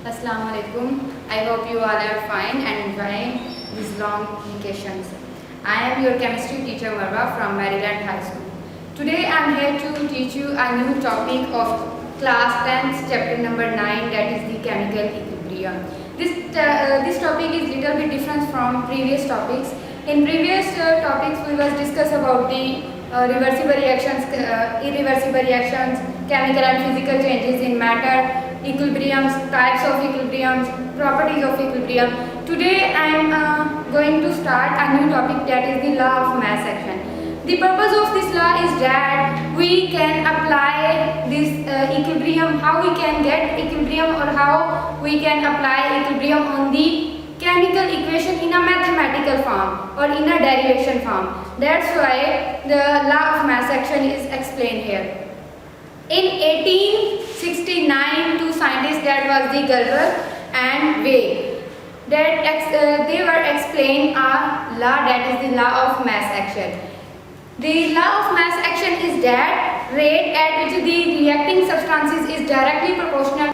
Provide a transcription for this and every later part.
Assalamu alaikum. I hope you all are fine and enjoying these long vacations. I am your chemistry teacher Marwa from Maryland High School. Today I am here to teach you a new topic of class 10th chapter number 9, that is the chemical equilibrium. This topic is little bit different from previous topics. In previous topics we was discuss about the reversible reactions, irreversible reactions, chemical and physical changes in matter, equilibriums, types of equilibriums, properties of equilibrium. Today I am going to start a new topic, that is the law of mass action. The purpose of this law is that we can apply this equilibrium, how we can get equilibrium or how we can apply equilibrium on the chemical equation in a mathematical form or in a derivation form. That's why the law of mass action is explained here. In 1869, two scientists, that was the Gerber and Way, that they were explained a law, that is the law of mass action. The law of mass action is that rate at which the reacting substances is directly proportional,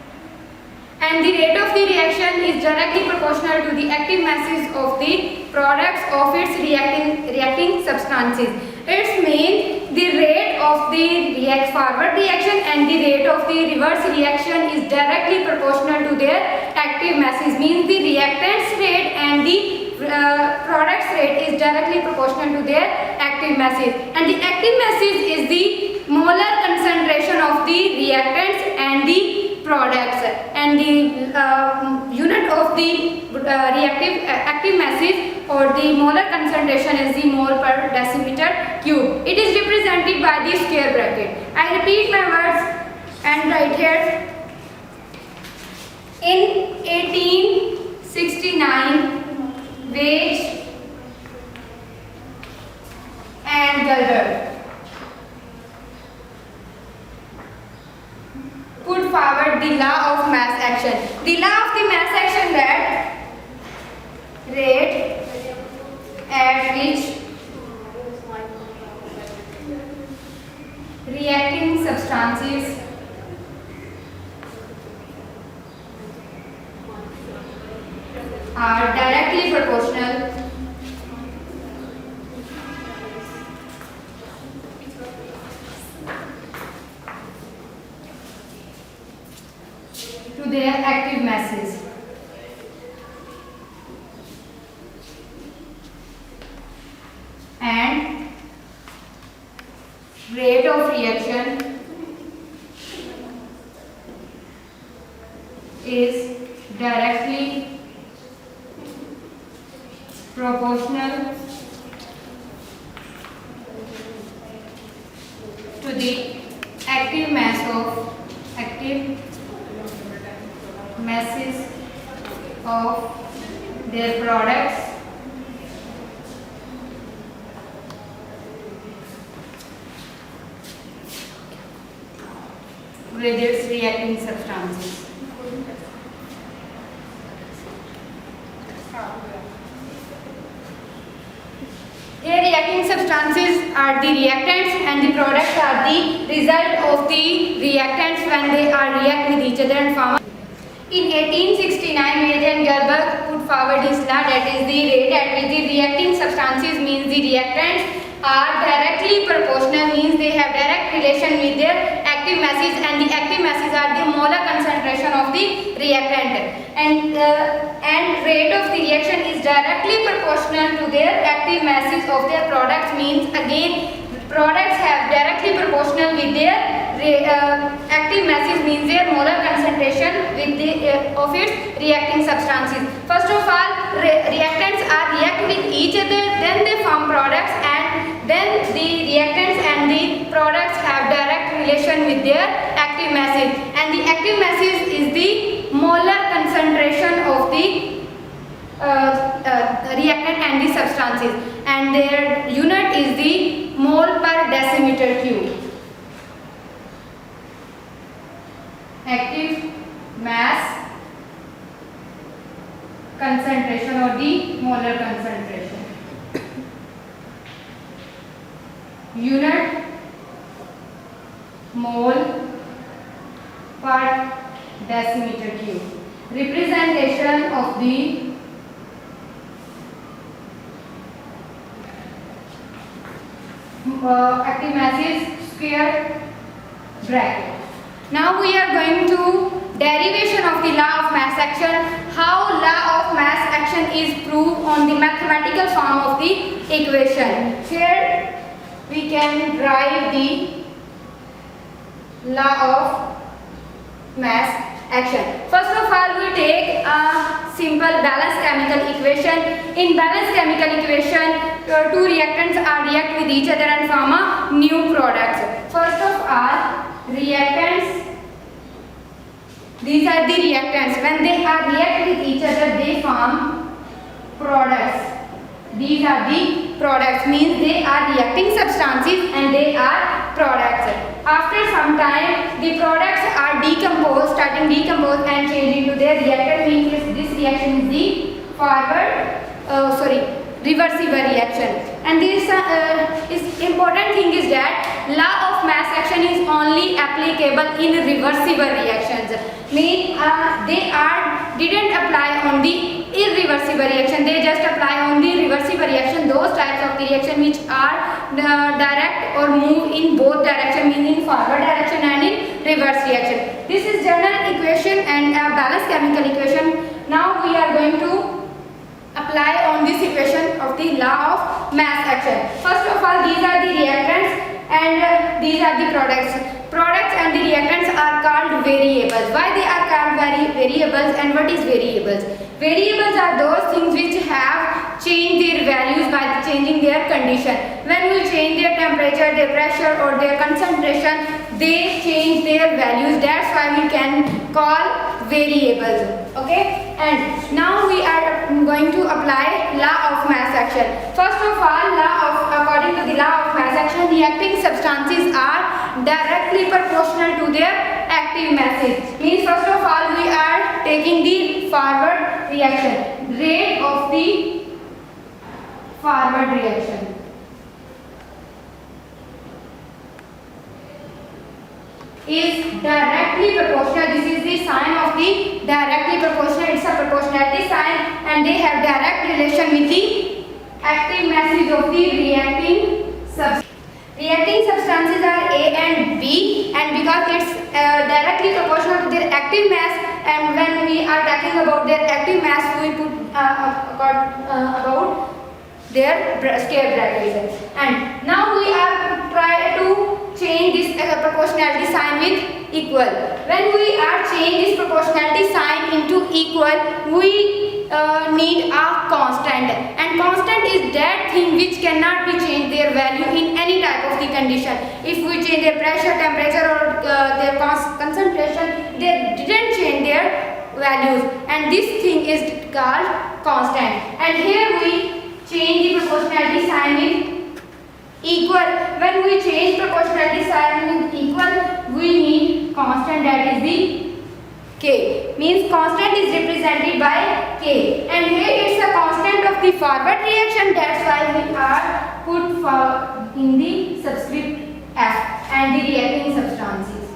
and the rate of the reaction is directly proportional to the active masses of the products of its reacting substances. It means the rate of the forward reaction and the rate of the reverse reaction is directly proportional to their active masses. Means the reactants rate and the products rate is directly proportional to their active masses. And the active masses is the molar concentration of the reactants and the products, and the unit of the active masses or the molar concentration is the mole per decimeter cube. It is represented by the square bracket. I repeat my words and write here. In 1869, Veitch and Gerber put forward the law of mass action. The law of the mass action that rate at which reacting substances are directly proportional to their active masses. And rate of reaction is directly proportional to the active masses of their products with its reacting substances. Here reacting substances are the reactants and the products are the result of the reactants when they are react with each other and form. In 1869, Veitch and Gerber put forward this law, that is the rate at which the reacting substances, means the reactants, are directly proportional, means they have direct relation with their active masses, and the active masses are the molar concentration of the reactant, and rate of the reaction is directly proportional to their active masses of their products. Means again products have directly proportional with their active masses, means their molar concentration with the of its reacting substances. First of all, reactants are react with each other, then they form products, and then the reactants and the products have direct relation with their active masses, and the active masses is the molar concentration of the reactant and the substances, and their unit is the mole per decimeter cube. Active mass concentration or the molar concentration. Unit mole per decimeter cube. representation of the active mass is square bracket. Now we are going to derivation of the law of mass action. How law of mass action is proved on the mathematical form of the equation. Here we can derive the law of mass action. First of all, we take a simple balanced chemical equation. In balanced chemical equation, two reactants are react with each other and form a new products. First of all, reactants. These are the reactants. When they are react with each other, they form products. These are the products, means they are reacting substances and they are products. After some time, the products are decomposed, starting decompose and change into their reactant, means this reaction is the reversible reaction. And this is important thing is that law of mass action is only applicable in reversible reactions. Mean they didn't apply on the irreversible reaction. They just apply on the reversible reaction. Those types of the reaction which are direct or move in both direction, meaning in forward direction and in reverse reaction. This is general equation and a balanced chemical equation. Now we are going to apply on this equation of the law of mass action. First of all, these are the reactants and these are the products. Products and the reactants are called variables. Why they are called variables and what is variables? Variables are those things which have changed their values by changing their condition. When we change their temperature, their pressure or their concentration, they change their values. That's why we can call variables. Okay, and now we are going to apply law of mass action. First of all, according to the law of mass action, reacting substances are directly proportional to their active masses. Means first of all, we are taking the forward reaction. Rate of the forward reaction is directly proportional. This is the sign of the directly proportional. It's a proportionality sign and they have direct relation with the active masses of the reacting substances. Reacting substances are A and B, and because it's directly proportional to their active mass, and when we are talking about their active mass, we put about their square brackets. And now we are trying to change this proportionality sign with equal. When we are change this proportionality sign into equal, we need a constant, and constant is that thing which cannot be changed their value in any type of the condition. If we change their pressure, temperature or their concentration, they didn't change their values, and this thing is called constant. And here we change the proportionality sign with equal. When we change proportionality sign with equal, we need constant, that is the K. Means constant is represented by K. And here it's a constant of the forward reaction. That's why we are put in the subscript F and the reacting substances.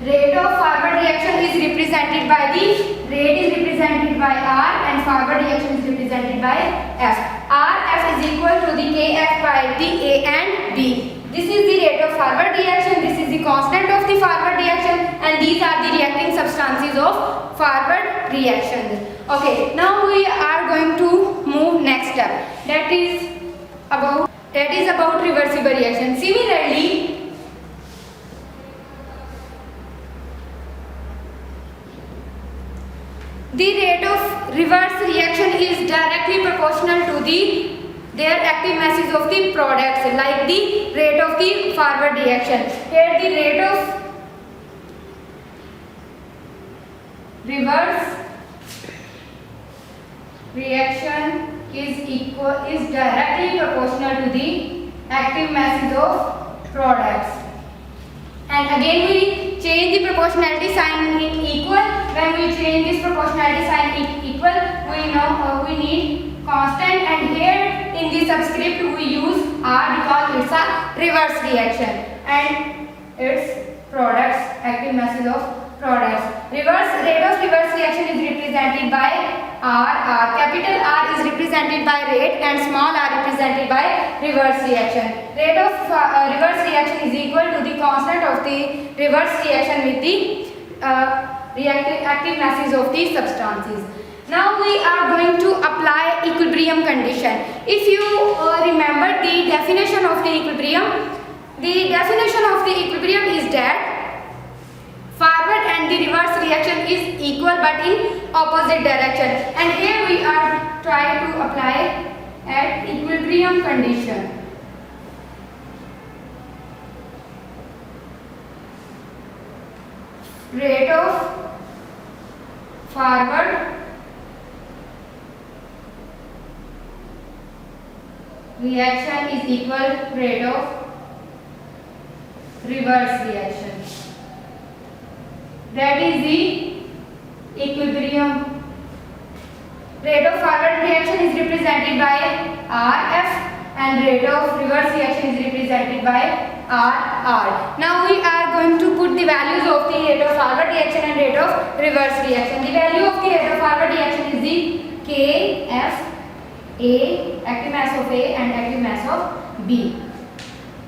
Rate of forward reaction is represented by the rate is represented by R and forward reaction is represented by F. F is equal to the Kf by the A and B. This is the rate of forward reaction, this is the constant of the forward reaction, and these are the reacting substances of forward reactions. Okay, now we are going to move next step. That is about reversible reaction. Similarly, the rate of reverse reaction is directly proportional to their active masses of the products, like the rate of the forward reaction. Here the rate of reverse reaction is directly proportional to the active masses of products. And again we change the proportionality sign in equal. When we change this proportionality sign in equal, we know we need constant, and here in the subscript we use R because it's a reverse reaction and its products, active masses of products. Rate of reverse reaction is represented by R. Capital R is represented by rate and small r represented by reverse reaction. Rate of reverse reaction is equal to the constant of the reverse reaction with the active masses of the substances. Now we are going to apply equilibrium condition. If you remember the definition of the equilibrium is that forward and the reverse reaction is equal but in opposite direction. And here we are trying to apply at equilibrium condition. Rate of forward reaction is equal rate of reverse reaction. That is the equilibrium. Rate of forward reaction is represented by Rf and rate of reverse reaction is represented by Rr. Now we are going to put the values of the rate of forward reaction and rate of reverse reaction. The value of the rate of forward reaction is the Kf A, active mass of A and active mass of B.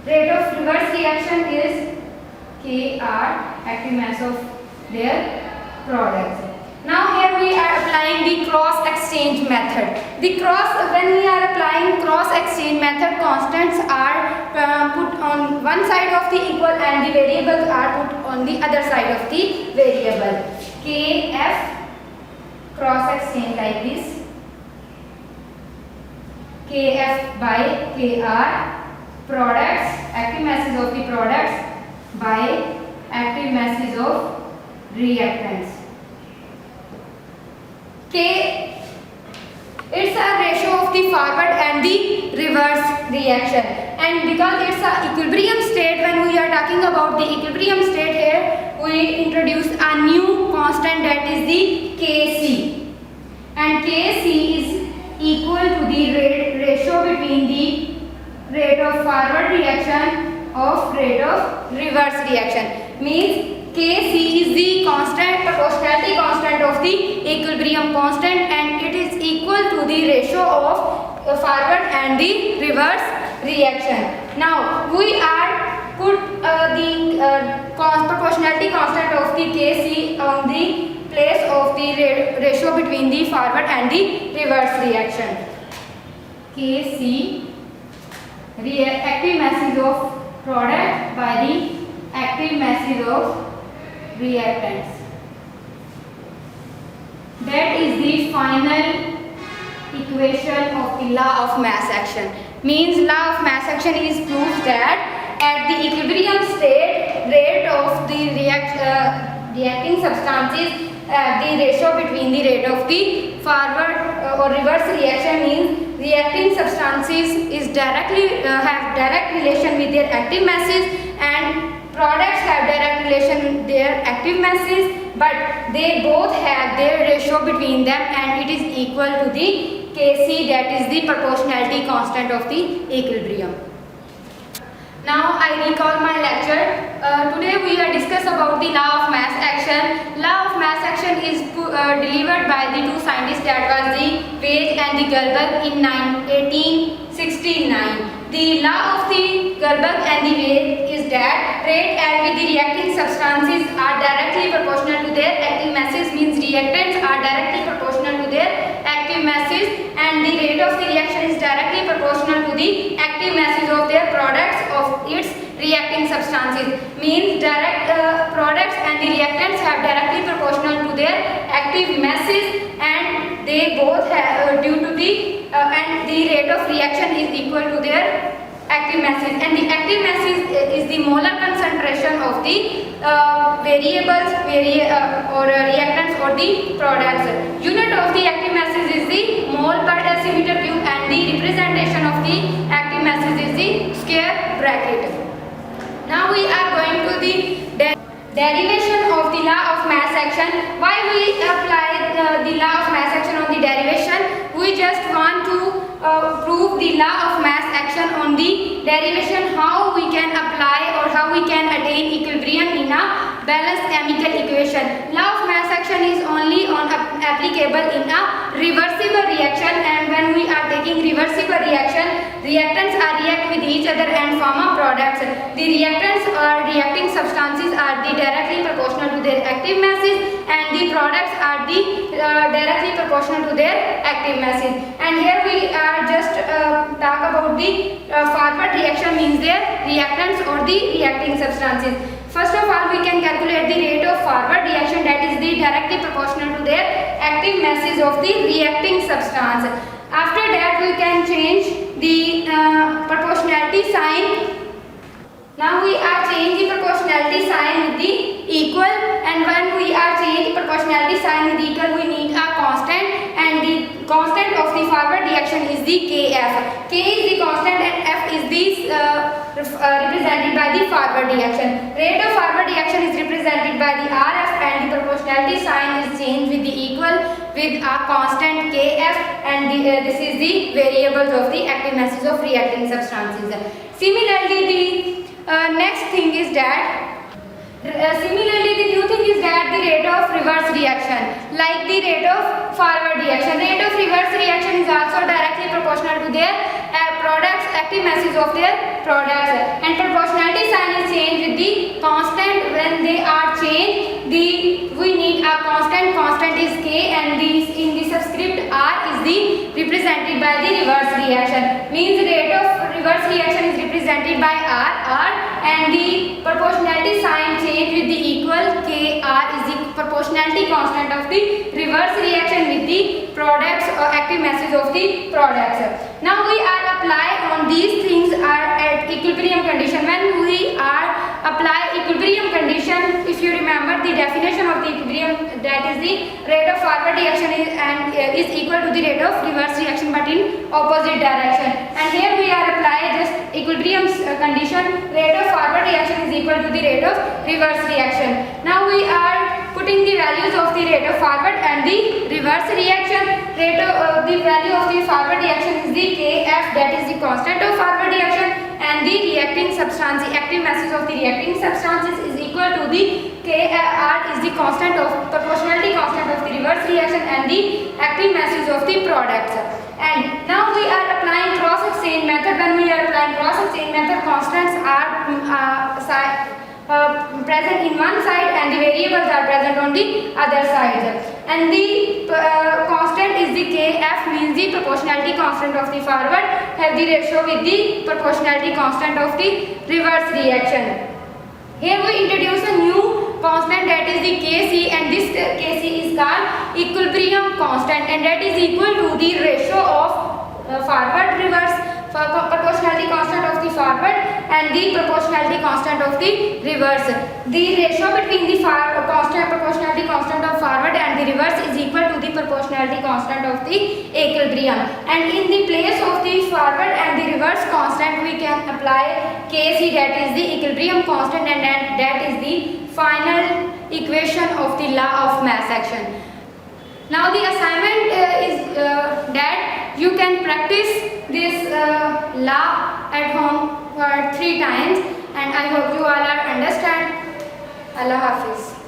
Rate of reverse reaction is Kr, active mass of their products. Now here we are applying the cross exchange method. When we are applying cross exchange method, constants are put on one side of the equal and the variables are put on the other side of the variable. Kf cross exchange like this. Kf by Kr, products, active masses of the products by active masses of reactants. K, it's a ratio of the forward and the reverse reaction, and because it's a equilibrium state, when we are talking about the equilibrium state here, we introduce a new constant, that is the Kc, and Kc is equal to the ratio between the rate of forward reaction of rate of reverse reaction. Means Kc is the constant, proportionality constant of the equilibrium constant, and it is equal to the ratio of forward and the reverse reaction. Now we are put the proportionality constant of the Kc on the place of the ratio between the forward and the reverse reaction. Kc, active masses of product by the active masses of reactants. That is the final equation of the law of mass action. Means law of mass action is proof that at the equilibrium state, rate of the reacting substances, the ratio between the rate of the forward or reverse reaction, means reacting substances is directly have direct relation with their active masses, and products have direct relation with their active masses, but they both have their ratio between them, and it is equal to the Kc, that is the proportionality constant of the equilibrium. Now I recall my lecture. Today we are discuss about the law of mass action. Law of mass action is delivered by the two scientists, that was the Weig and the Goldberg in 1869. The law of the Goldberg and the Weig is that rate at which the reacting substances are directly proportional to their active masses, means reactants are directly proportional to their active masses, and the rate of the reaction is directly proportional to the active masses of their products of its reacting substances. Means direct products and the reactants have directly proportional to their active masses, and they both have due to the and the rate of reaction is equal to their active masses, and the active masses is the molar concentration of the variables or reactants or the products. Unit of the active masses is the mole per decimeter cube, and the representation of the active masses is the square bracket. Now we are going to the derivation of the law of mass action. Why we apply the law of mass action on the derivation? We just want to prove the law of mass action on the derivation, how we can apply or how we can attain equilibrium in a balanced chemical equation. Law of mass action is only applicable in a reversible reaction, and when we are taking reversible reaction, reactants are react with each other and form a products. The reactants or reacting substances are directly proportional to their active masses, and the products are directly proportional to their active masses. And here we are just talk about the forward reaction, means their reactants or the reacting substances. First of all, we can calculate the rate of forward reaction, that is the directly proportional to their active masses of the reacting substance. After that, we can change the proportionality sign. Now we are changing proportionality sign with the equal, and when we are changing proportionality sign with equal, we need a constant, and the constant of the forward reaction is the Kf. K is the constant and F is the represented by the forward reaction. Rate of forward reaction is represented by the Rf, and the proportionality sign is changed with the equal with a constant Kf, and this is the variables of the active masses of reacting substances. Similarly, the next thing is that similarly, the new thing is that the rate of reverse reaction, like the rate of forward reaction. Rate of reverse reaction is also directly proportional to their products, active masses of their products, and proportionality sign is changed with the constant. When they are changed, we need a constant. Constant is K, and in the subscript R is the represented by the reverse reaction. Means rate of reverse reaction is represented by R, and the proportionality sign changed with the equal Kr is the proportionality constant of the reverse reaction with the products or active masses of the products. Now we are apply on these things are at equilibrium condition. When we are apply equilibrium condition, if you remember the definition of the equilibrium, that is the rate of forward reaction is equal to the rate of reverse reaction but in opposite direction. And here we are apply just equilibrium condition, rate of forward reaction is equal to the rate of reverse reaction. Now we are putting the values of the rate of forward and the reverse reaction. Rate of the value of the forward reaction is the Kf, that is the constant of forward reaction, and the reacting substance, the active masses of the reacting substances is equal to the Kr is the constant of proportionality constant of the reverse reaction and the active masses of the products. And now we are applying cross exchange method. When we are applying cross exchange method, constants are present in one side and the variables are present on the other side, and the constant is the Kf, means the proportionality constant of the forward have the ratio with the proportionality constant of the reverse reaction. Here we introduce a new constant, that is the Kc, and this Kc is called equilibrium constant, and that is equal to the ratio of forward reverse proportionality constant of the forward and the proportionality constant of the reverse. The ratio between the proportionality constant of forward and the reverse is equal to the proportionality constant of the equilibrium, and in the place of the forward and the reverse constant we can apply Kc, that is the equilibrium constant, and that is the final equation of the law of mass action. Now the assignment is that you can practice this law at home for 3 times, and I hope you all are understand. Allah Hafiz.